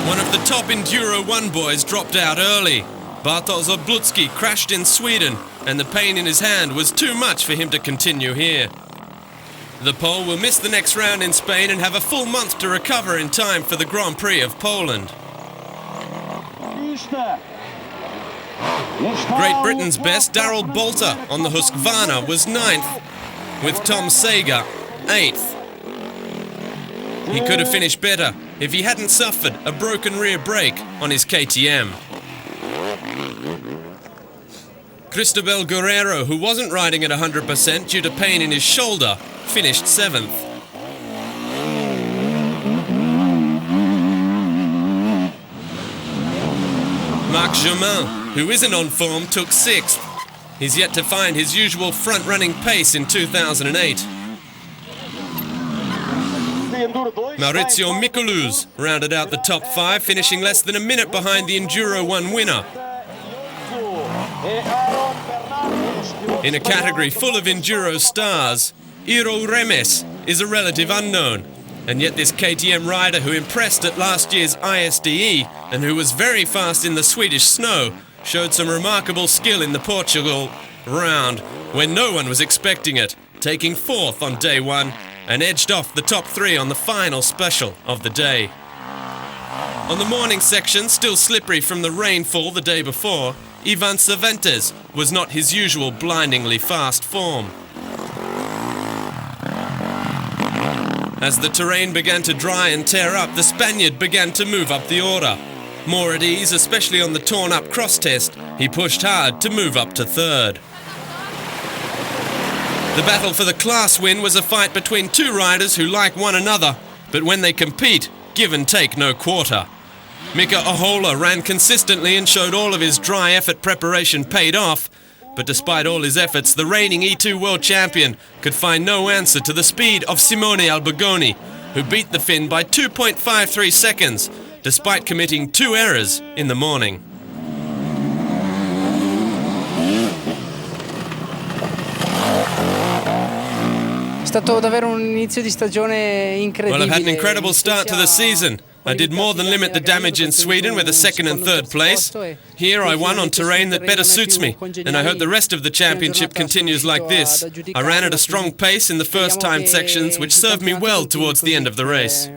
One of the top Enduro 1 boys dropped out early. Bartosz Oblucki crashed in Sweden, and the pain in his hand was too much for him to continue here. The Pole will miss the next round in Spain and have a full month to recover in time for the Grand Prix of Poland. Great Britain's best, Darrell Bolter on the Husqvarna, was 9th, with Tom Sager 8th. He could have finished better if he hadn't suffered a broken rear brake on his KTM. Cristobal Guerrero, who wasn't riding at 100% due to pain in his shoulder, finished 7th. Marc Germain, who isn't on form, took 6th. He's yet to find his usual front-running pace in 2008. Maurizio Micheluz rounded out the top 5, finishing less than a minute behind the Enduro 1 winner. In a category full of Enduro stars, Iro Remes is a relative unknown, and yet this KTM rider who impressed at last year's ISDE and who was very fast in the Swedish snow showed some remarkable skill in the Portugal round when no one was expecting it, taking 4th on day 1 and edged off the top 3 on the final special of the day. On the morning section, still slippery from the rainfall the day before, Ivan Cervantes was not his usual blindingly fast form. As the terrain began to dry and tear up, the Spaniard began to move up the order. More at ease, especially on the torn-up cross test, he pushed hard to move up to 3rd. The battle for the class win was a fight between 2 riders who like one another, but when they compete, give and take no quarter. Mika Ahola ran consistently and showed all of his dry effort preparation paid off, but despite all his efforts, the reigning E2 world champion could find no answer to the speed of Simone Albergoni, who beat the Finn by 2.53 seconds, despite committing 2 errors in the morning. Well, I've had an incredible start to the season. I did more than limit the damage in Sweden with a 2nd and 3rd place. Here I won on terrain that better suits me, and I hope the rest of the championship continues like this. I ran at a strong pace in the first time sections, which served me well towards the end of the race.